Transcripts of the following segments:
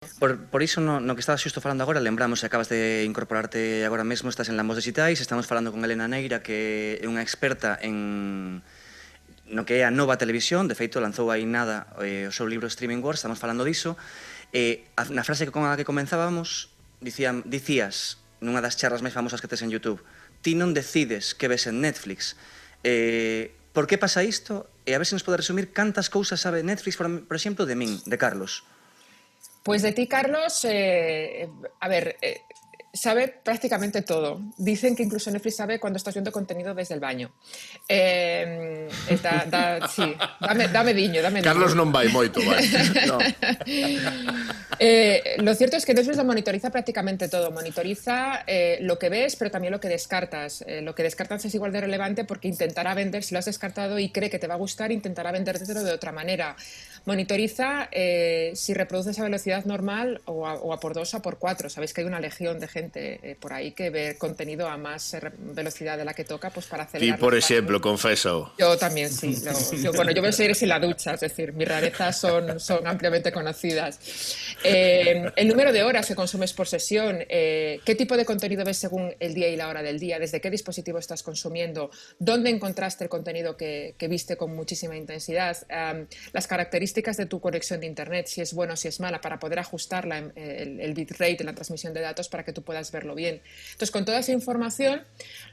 Por iso, no que estabas xusto falando agora, lembramos que acabas de incorporarte agora mesmo, estás en Lambos Digitais, estamos falando con Elena Neira, que é unha experta no que é a nova televisión, de feito lanzou aí nada o seu libro Streaming Wars, estamos falando diso, na frase con a que comenzábamos, dicías, nunha das charlas máis famosas que tes en YouTube, ti non decides que ves en Netflix. Por que pasa isto? E a ver se nos pode resumir cantas cousas sabe Netflix, por exemplo, de min, de Carlos. Pues de ti, Carlos, sabe prácticamente todo. Dicen que incluso Netflix sabe cuando estás viendo contenido desde el baño. Sí, dame diño. Carlos non vai moito, vai. No. Lo cierto es que Netflix lo monitoriza prácticamente todo. Monitoriza lo que ves, pero también lo que descartas. Lo que descartas es igual de relevante porque intentará vender, si lo has descartado y cree que te va a gustar, intentará vendértelo de otra manera. Monitoriza si reproduces a velocidad normal o a por 2 o a por 4. Sabéis que hay una legión de gente por ahí que ve contenido a más velocidad de la que toca, pues para acelerar. Y por ejemplo, confeso. Yo también, sí. Yo veo series en la ducha, es decir, mis rarezas son ampliamente conocidas. El número de horas que consumes por sesión, qué tipo de contenido ves según el día y la hora del día, desde qué dispositivo estás consumiendo, dónde encontraste el contenido que viste con muchísima intensidad, las características de tu conexión de internet, si es buena o si es mala, para poder ajustar el bitrate en la transmisión de datos para que tú puedas verlo bien. Entonces, con toda esa información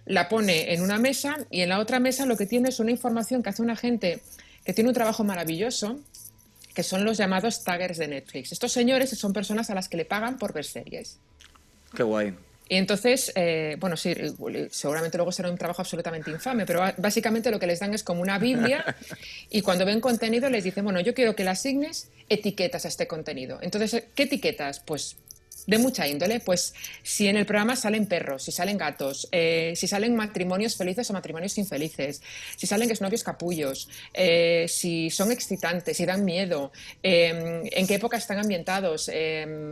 la pone en una mesa y en la otra mesa lo que tiene es una información que hace una gente que tiene un trabajo maravilloso, que son los llamados taggers de Netflix. Estos señores son personas a las que le pagan por ver series. Qué guay. Y entonces, bueno, sí, seguramente luego será un trabajo absolutamente infame, pero básicamente lo que les dan es como una Biblia y cuando ven contenido les dicen, bueno, yo quiero que le asignes etiquetas a este contenido. Entonces, ¿qué etiquetas? Pues de mucha índole, pues si en el programa salen perros, si salen gatos, si salen matrimonios felices o matrimonios infelices, si salen exnovios capullos, si son excitantes, si dan miedo, en qué época están ambientados,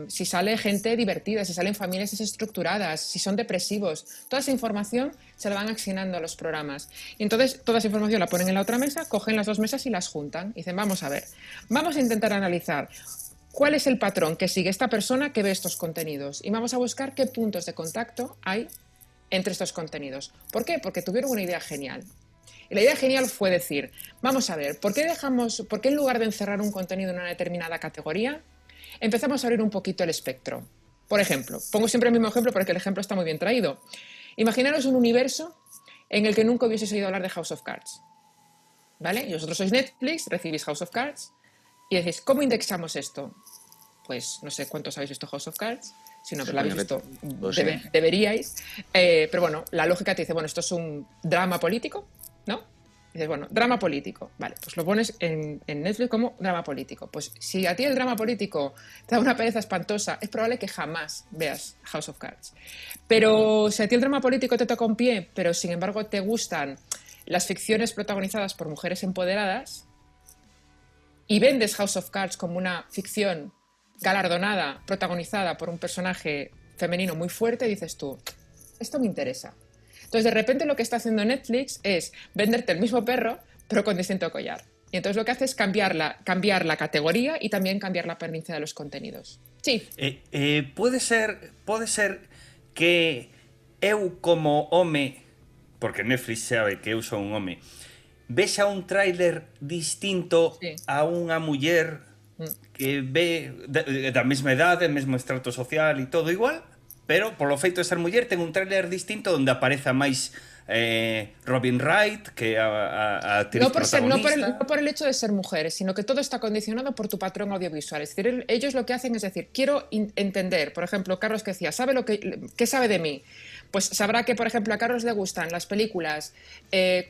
si sale gente divertida, si salen familias desestructuradas, si son depresivos, toda esa información se la van asignando a los programas. Y entonces toda esa información la ponen en la otra mesa, cogen las dos mesas y las juntan. Y dicen, vamos a ver, vamos a intentar analizar ¿cuál es el patrón que sigue esta persona que ve estos contenidos? Y vamos a buscar qué puntos de contacto hay entre estos contenidos. ¿Por qué? Porque tuvieron una idea genial. Y la idea genial fue decir, vamos a ver, ¿por qué en lugar de encerrar un contenido en una determinada categoría, empezamos a abrir un poquito el espectro? Por ejemplo, pongo siempre el mismo ejemplo porque el ejemplo está muy bien traído. Imaginaros un universo en el que nunca hubieseis oído hablar de House of Cards. ¿Vale? Y vosotros sois Netflix, recibís House of Cards, y decís, ¿cómo indexamos esto? Pues no sé cuántos habéis visto House of Cards, si no lo habéis visto, deberíais. Pero bueno, la lógica te dice, bueno, esto es un drama político, ¿no? Y dices, bueno, drama político, vale, pues lo pones en Netflix como drama político. Pues si a ti el drama político te da una pereza espantosa, es probable que jamás veas House of Cards. Pero si a ti el drama político te toca un pie, pero sin embargo te gustan las ficciones protagonizadas por mujeres empoderadas, y vendes House of Cards como una ficción galardonada, protagonizada por un personaje femenino muy fuerte, dices tú, esto me interesa. Entonces, de repente lo que está haciendo Netflix es venderte el mismo perro, pero con distinto collar. Y entonces lo que hace es cambiar la categoría y también cambiar la permanencia de los contenidos. Sí. Pode ser que eu como home, porque Netflix sabe que eu son un home, vexa un tráiler distinto a unha muller que ve da mesma idade, mesmo estrato social e todo igual, pero polo feito de ser muller ten un tráiler distinto onde apareza máis Robin Wright que a actriz protagonista. No por el hecho de ser mujeres, sino que todo está condicionado por tu patrón audiovisual. Es decir, ellos lo que hacen es decir, quiero entender, por ejemplo, Carlos que decía, ¿qué sabe de mí? Pues sabrá que, por ejemplo, a Carlos le gustan las películas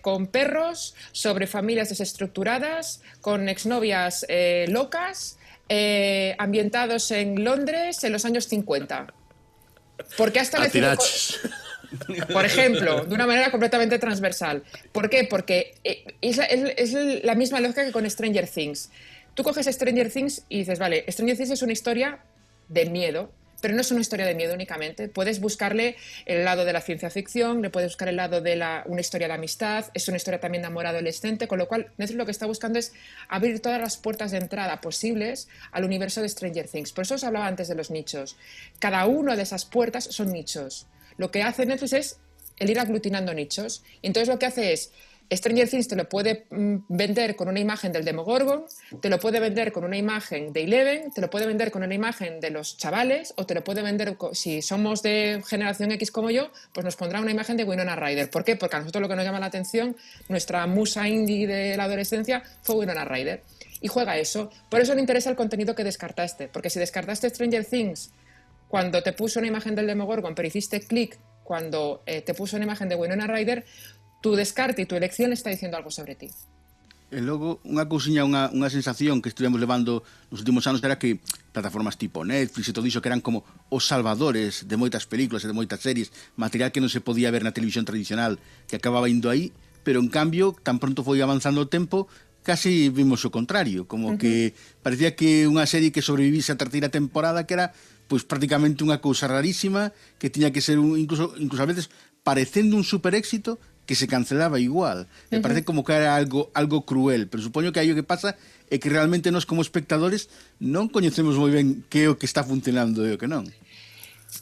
con perros, sobre familias desestructuradas, con exnovias locas, ambientados en Londres en los años 50. Porque hasta por ejemplo, de una manera completamente transversal. ¿Por qué? Porque es la misma lógica que con Stranger Things. Tú coges Stranger Things y dices, vale, Stranger Things es una historia de miedo, pero no es una historia de miedo únicamente. Puedes buscarle el lado de la ciencia ficción, le puedes buscar el lado de una historia de amistad, es una historia también de amor adolescente, con lo cual Netflix lo que está buscando es abrir todas las puertas de entrada posibles al universo de Stranger Things. Por eso os hablaba antes de los nichos. Cada una de esas puertas son nichos. Lo que hace Netflix es el ir aglutinando nichos. Y entonces lo que hace es, Stranger Things te lo puede vender con una imagen del Demogorgon, te lo puede vender con una imagen de Eleven, te lo puede vender con una imagen de los chavales, o te lo puede vender, si somos de generación X como yo, pues nos pondrá una imagen de Winona Ryder. ¿Por qué? Porque a nosotros lo que nos llama la atención, nuestra musa indie de la adolescencia fue Winona Ryder. Y juega eso. Por eso le interesa el contenido que descartaste, porque si descartaste Stranger Things cuando te puso una imagen del Demogorgon, pero hiciste clic cuando te puso una imagen de Winona Ryder, tu descarte e tu elección está dicindo algo sobre ti. E logo, unha cousiña, unha sensación que estivemos levando nos últimos anos era que plataformas tipo Netflix e todo iso que eran como os salvadores de moitas películas e de moitas series, material que non se podía ver na televisión tradicional, que acababa indo aí, pero en cambio, tan pronto foi avanzando o tempo, casi vimos o contrario, como que parecía que unha serie que sobrevivise a terceira temporada que era pois prácticamente unha cousa rarísima, que tiña que ser incluso a veces parecendo un super éxito, que se cancelaba igual. Me parece como que era algo cruel, pero supoño que aí o que pasa é que realmente nós como espectadores non coñecemos moi ben que é o que está funcionando e o que non.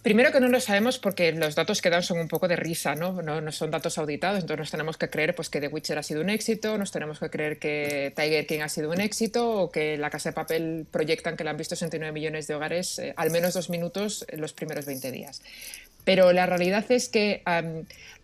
Primero que no lo sabemos porque los datos que dan son un poco de risa, ¿no? No son datos auditados, entonces nos tenemos que creer pues, que The Witcher ha sido un éxito, nos tenemos que creer que Tiger King ha sido un éxito o que La Casa de Papel proyectan que la han visto 69 millones de hogares al menos 2 minutos en los primeros 20 días. Pero la realidad es que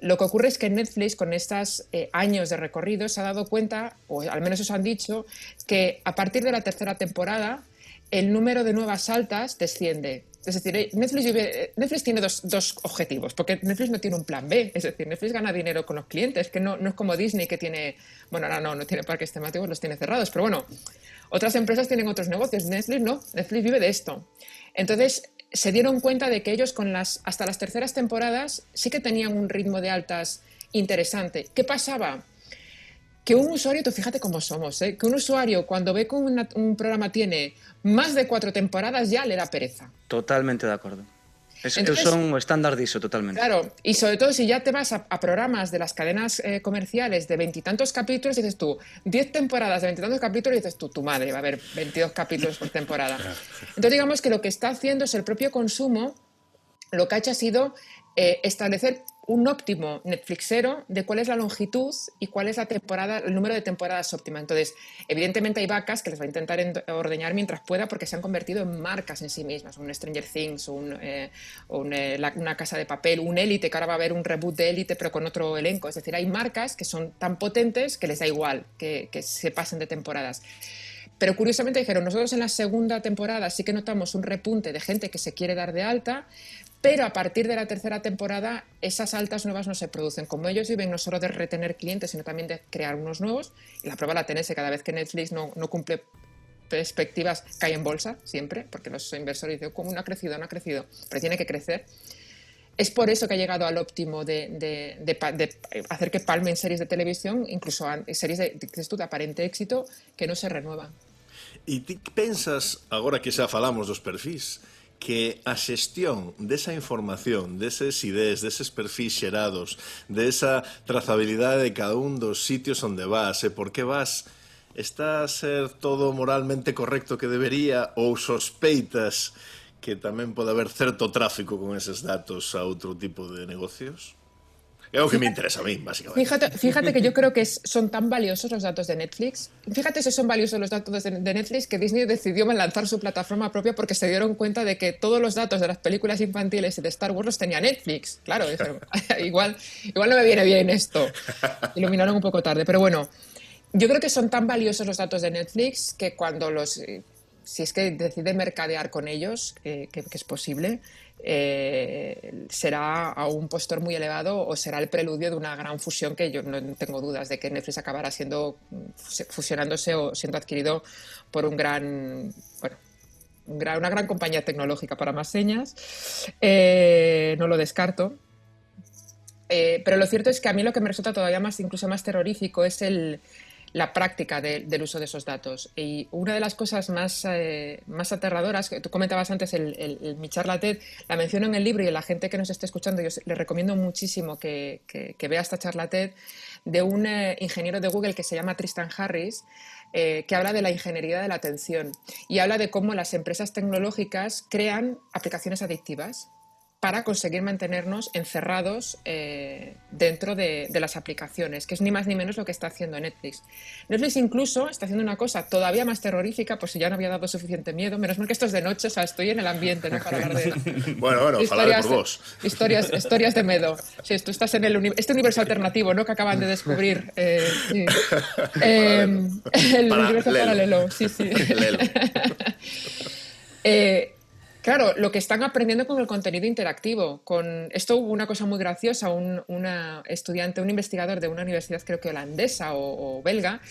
lo que ocurre es que Netflix, con estos años de recorrido, se ha dado cuenta, o al menos eso han dicho, que a partir de la tercera temporada el número de nuevas altas desciende. Es decir, Netflix tiene dos objetivos, porque Netflix no tiene un plan B. Es decir, Netflix gana dinero con los clientes, que no es como Disney, que tiene... Bueno, ahora no tiene parques temáticos, los tiene cerrados, pero bueno, otras empresas tienen otros negocios. Netflix no, Netflix vive de esto. Entonces, se dieron cuenta de que ellos hasta las terceras temporadas sí que tenían un ritmo de altas interesante. ¿Qué pasaba? Que un usuario, tú fíjate cómo somos, que un usuario cuando ve que un programa tiene más de 4 temporadas ya le da pereza. Totalmente de acuerdo. Entonces, son estándar diso, totalmente. Claro, y sobre todo si ya te vas a programas de las cadenas comerciales de 20 y tantos capítulos, dices tú, 10 temporadas de 20 y tantos capítulos, y dices tú, tu madre, va a haber 22 capítulos por temporada. Entonces digamos que lo que está haciendo es el propio consumo, lo que ha hecho ha sido establecer un óptimo Netflixero de cuál es la longitud y cuál es la temporada, el número de temporadas óptima. Entonces, evidentemente hay vacas que les va a intentar ordeñar mientras pueda porque se han convertido en marcas en sí mismas. Un Stranger Things, una Casa de Papel, un Élite, que ahora va a haber un reboot de Élite pero con otro elenco. Es decir, hay marcas que son tan potentes que les da igual que se pasen de temporadas. Pero curiosamente dijeron, nosotros en la segunda temporada sí que notamos un repunte de gente que se quiere dar de alta, pero a partir de la tercera temporada esas altas nuevas no se producen. Como ellos viven no solo de retener clientes, sino también de crear unos nuevos, y la prueba la tenés, que cada vez que Netflix no cumple perspectivas cae en bolsa, siempre, porque los inversores dicen, ¿cómo no ha crecido? No ha crecido, pero tiene que crecer. Es por eso que ha llegado al óptimo de hacer que palmen series de televisión, incluso series de aparente éxito, que no se renuevan. E ti pensas, agora que xa falamos dos perfis, que a xestión desa información, deses ideas, deses perfis xerados, desa trazabilidade de cada un dos sitios onde vas e por que vas, está a ser todo moralmente correcto que debería ou sospeitas que tamén pode haber certo tráfico con eses datos a outro tipo de negocios? É o que me interesa a mí, básicamente. Fíjate que yo creo que son tan valiosos los datos de Netflix. Fíjate si son valiosos los datos de Netflix que Disney decidió lanzar su plataforma propia porque se dieron cuenta de que todos los datos de las películas infantiles y de Star Wars los tenía Netflix. Claro, dijeron, igual no me viene bien esto. Iluminaron un poco tarde, pero bueno, yo creo que son tan valiosos los datos de Netflix que cuando si es que decide mercadear con ellos, que es posible, será a un postor muy elevado o será el preludio de una gran fusión que yo no tengo dudas de que Netflix acabará fusionándose o siendo adquirido por una gran compañía tecnológica para más señas. No lo descarto. Pero lo cierto es que a mí lo que me resulta todavía incluso más terrorífico es la práctica del uso de esos datos. Y una de las cosas más aterradoras, que tú comentabas antes, mi charla TED, la menciono en el libro, y a la gente que nos esté escuchando yo le recomiendo muchísimo que vea esta charla TED, de un ingeniero de Google que se llama Tristan Harris, que habla de la ingeniería de la atención y habla de cómo las empresas tecnológicas crean aplicaciones adictivas para conseguir mantenernos encerrados dentro de las aplicaciones, que es ni más ni menos lo que está haciendo Netflix. Netflix incluso está haciendo una cosa todavía más terrorífica, por si ya no había dado suficiente miedo. Menos mal que esto es de noche, o sea, estoy en el ambiente, ¿no? Para hablar de bueno, historias, por vos. Historias de miedo. Sí, tú estás en este universo alternativo, ¿no? Que acaban de descubrir. Sí. El universo paralelo. Sí. Lelo. Claro, lo que están aprendiendo con el contenido interactivo. Esto hubo una cosa muy graciosa, una estudiante, un investigador de una universidad creo que holandesa o belga,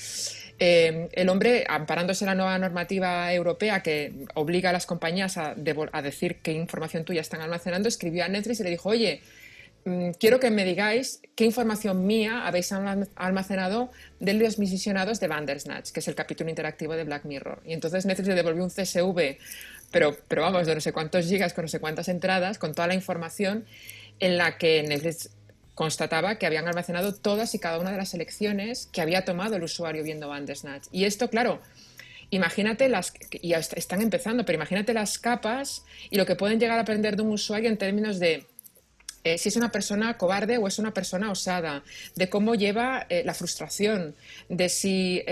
el hombre, amparándose en la nueva normativa europea que obliga a las compañías a decir qué información tuya están almacenando, escribió a Netflix y le dijo, oye, quiero que me digáis qué información mía habéis almacenado de los misionados de Bandersnatch, que es el capítulo interactivo de Black Mirror. Y entonces Netflix le devolvió un CSV, pero vamos, de no sé cuántos gigas, con no sé cuántas entradas, con toda la información, en la que Netflix constataba que habían almacenado todas y cada una de las elecciones que había tomado el usuario viendo Bandersnatch. Y esto, claro, imagínate y ya están empezando, pero imagínate las capas y lo que pueden llegar a aprender de un usuario en términos de si es una persona cobarde o es una persona osada, de cómo lleva la frustración, de si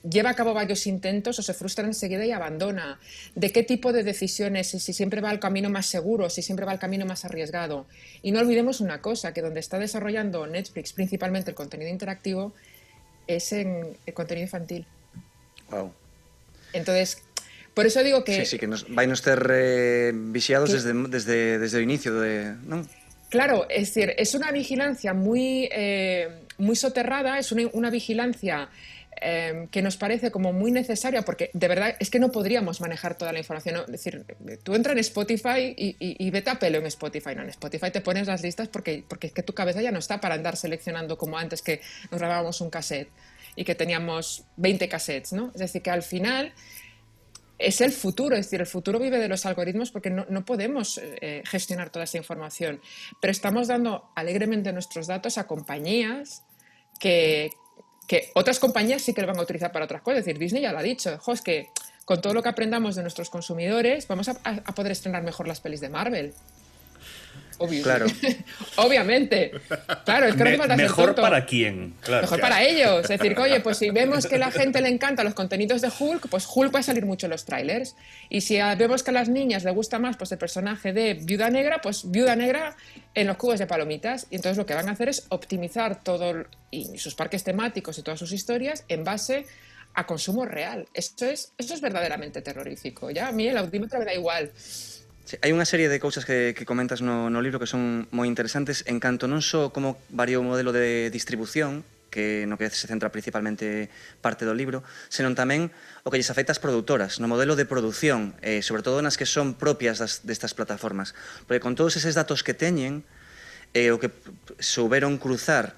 lleva a cabo varios intentos o se frustra enseguida y abandona, de qué tipo de decisiones, si siempre va al camino más seguro, si siempre va al camino más arriesgado. Y no olvidemos una cosa, que donde está desarrollando Netflix principalmente el contenido interactivo es en el contenido infantil. Wow. Entonces, por eso digo que... Sí, que vai nos ter vixiados desde o inicio, non? Claro, es decir, es una vigilancia muy soterrada, es una vigilancia que nos parece como muy necesaria, porque de verdad es que no podríamos manejar toda la información, ¿no? Es decir, tú entras en Spotify y vete a pelo en Spotify. No, en Spotify te pones las listas porque es que tu cabeza ya no está para andar seleccionando como antes, que nos grabábamos un cassette y que teníamos 20 cassettes, ¿no? Es decir, que al final es el futuro, es decir, el futuro vive de los algoritmos, porque no podemos gestionar toda esa información, pero estamos dando alegremente nuestros datos a compañías que otras compañías sí que lo van a utilizar para otras cosas. Es decir, Disney ya lo ha dicho, es que con todo lo que aprendamos de nuestros consumidores vamos a poder estrenar mejor las pelis de Marvel. Obvio. Claro. Obviamente. Claro, es que no hace falta ser ¿Mejor tonto. para quién? Claro. Mejor para ellos. Es decir, que, oye, pues si vemos que a la gente le encantan los contenidos de Hulk, pues Hulk va a salir mucho en los trailers. Y si vemos que a las niñas le gusta más pues el personaje de Viuda Negra, pues Viuda Negra en los cubos de palomitas. Y entonces lo que van a hacer es optimizar todo y sus parques temáticos y todas sus historias en base a consumo real. Eso es verdaderamente terrorífico. Ya a mí el audímetro me da igual. Sí, hai unha serie de cousas que comentas no libro que son moi interesantes en canto non só como variou o modelo de distribución, que no que se centra principalmente parte do libro, senón tamén o que lles afecta ás produtoras, no modelo de produción, sobre todo nas que son propias destas plataformas. Porque con todos eses datos que teñen, o que souberon cruzar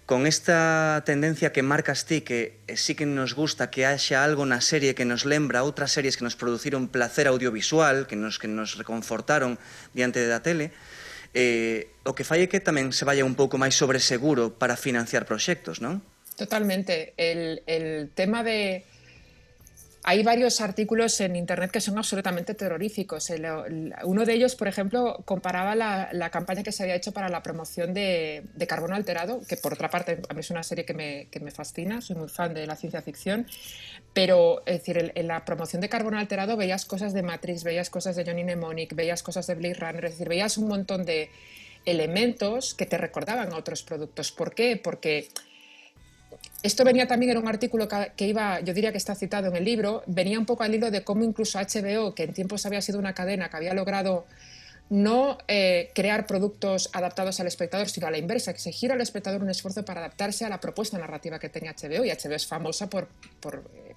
con esta tendencia que marcas ti, que sí que nos gusta que haxa algo na serie que nos lembra outras series que nos produciron placer audiovisual, que nos reconfortaron diante da tele, o que fai é que tamén se vaya un pouco máis sobre seguro para financiar proxectos, non? Totalmente. El tema de... Hay varios artículos en Internet que son absolutamente terroríficos. Uno de ellos, por ejemplo, comparaba la campaña que se había hecho para la promoción de Carbono Alterado, que por otra parte a mí es una serie que me fascina, soy muy fan de la ciencia ficción, pero es decir, en la promoción de Carbono Alterado veías cosas de Matrix, veías cosas de Johnny Mnemonic, veías cosas de Blade Runner, es decir, veías un montón de elementos que te recordaban a otros productos. ¿Por qué? Porque... Esto venía también en un artículo que iba, yo diría que está citado en el libro, venía un poco al hilo de cómo incluso HBO, que en tiempos había sido una cadena que había logrado no crear productos adaptados al espectador, sino a la inversa, que se gira al espectador un esfuerzo para adaptarse a la propuesta narrativa que tenía HBO, y HBO es famosa por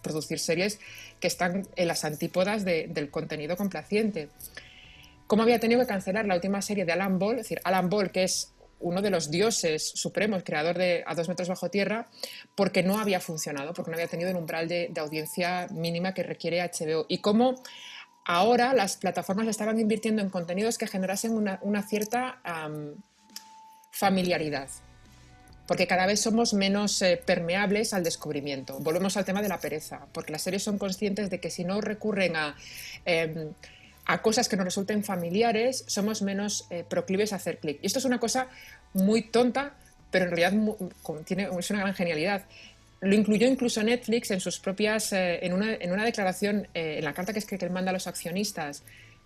producir series que están en las antípodas del contenido complaciente. Cómo había tenido que cancelar la última serie de Alan Ball, es decir, Alan Ball, que es uno de los dioses supremos, creador de A 2 metros bajo tierra, porque no había funcionado, porque no había tenido el umbral de audiencia mínima que requiere HBO. Y cómo ahora las plataformas estaban invirtiendo en contenidos que generasen una cierta familiaridad, porque cada vez somos menos permeables al descubrimiento. Volvemos al tema de la pereza, porque las series son conscientes de que si no recurren a cosas que nos resulten familiares, somos menos proclives a hacer clic. Y esto es una cosa muy tonta, pero en realidad es una gran genialidad. Lo incluyó incluso Netflix en sus propias, en una declaración, en la carta que él manda a los accionistas.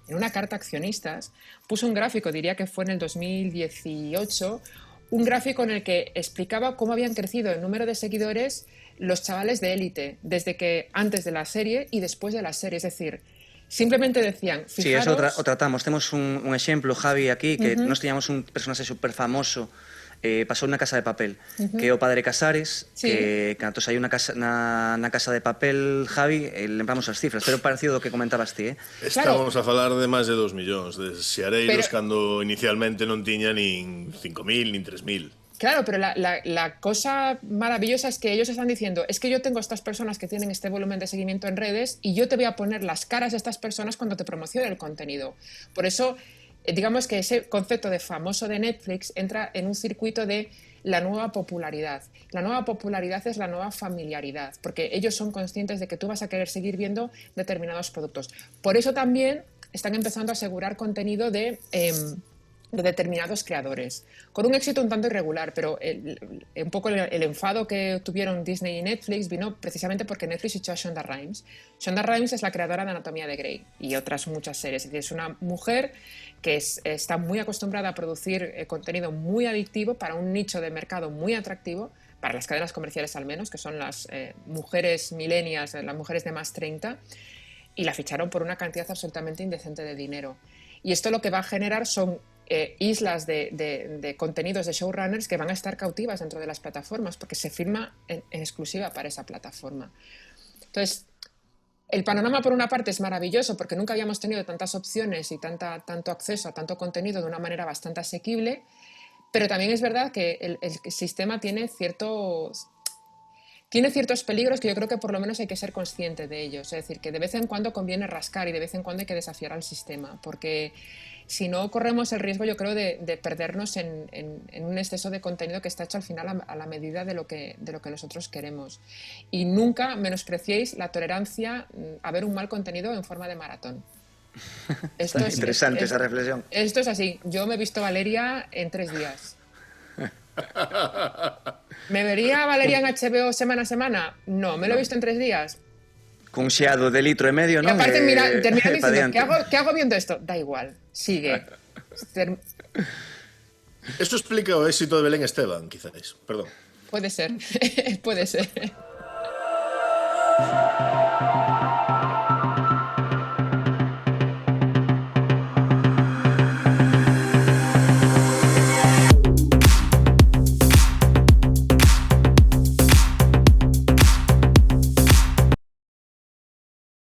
En una carta a accionistas puso un gráfico, diría que fue en el 2018, un gráfico en el que explicaba cómo habían crecido el número de seguidores los chavales de élite, desde que antes de la serie y después de la serie. Es decir, simplemente decían, fijaros... Sí, eso o tratamos. Temos un exemplo, Javi, aquí, que nos tiñamos un personaxe super famoso, pasou na Casa de Papel, que é o padre Casares, que cando hai na Casa de Papel, Javi, lembramos as cifras, pero parecido do que comentabas ti, Estamos a falar de máis de 2 millóns de xeareiros cando inicialmente non tiña nin 5.000, nin 3.000. Claro, pero la cosa maravillosa es que ellos están diciendo, es que yo tengo estas personas que tienen este volumen de seguimiento en redes y yo te voy a poner las caras de estas personas cuando te promocione el contenido. Por eso, digamos que ese concepto de famoso de Netflix entra en un circuito de la nueva popularidad. La nueva popularidad es la nueva familiaridad, porque ellos son conscientes de que tú vas a querer seguir viendo determinados productos. Por eso también están empezando a asegurar contenido de determinados creadores, con un éxito un tanto irregular, pero un poco el enfado que tuvieron Disney y Netflix vino precisamente porque Netflix echó a Shonda Rhimes. Shonda Rhimes es la creadora de Anatomía de Grey y otras muchas series. Es decir, es una mujer que está muy acostumbrada a producir contenido muy adictivo para un nicho de mercado muy atractivo, para las cadenas comerciales al menos, que son las mujeres millennials, las mujeres de más 30, y la ficharon por una cantidad absolutamente indecente de dinero. Y esto lo que va a generar son islas de contenidos de showrunners que van a estar cautivas dentro de las plataformas porque se filma en exclusiva para esa plataforma. Entonces, el panorama por una parte es maravilloso porque nunca habíamos tenido tantas opciones y tanto acceso a tanto contenido de una manera bastante asequible, pero también es verdad que el sistema tiene ciertos peligros que yo creo que por lo menos hay que ser consciente de ellos. Es decir, que de vez en cuando conviene rascar y de vez en cuando hay que desafiar al sistema, porque si no corremos el riesgo, yo creo, de perdernos en un exceso de contenido que está hecho al final a la medida de lo que nosotros queremos. Y nunca menospreciéis la tolerancia a ver un mal contenido en forma de maratón. Esto es interesante esa reflexión. Esto es así. Yo me he visto Valeria en 3 días. ¿Me vería Valeria en HBO semana a semana? No, me lo he visto en 3 días. Cun xeado de litro e medio, non? Y aparte, termina diciendo, ¿qué hago viendo esto? Da igual, sigue. Esto explica o éxito de Belén Esteban, quizás. Perdón. Puede ser, puede ser.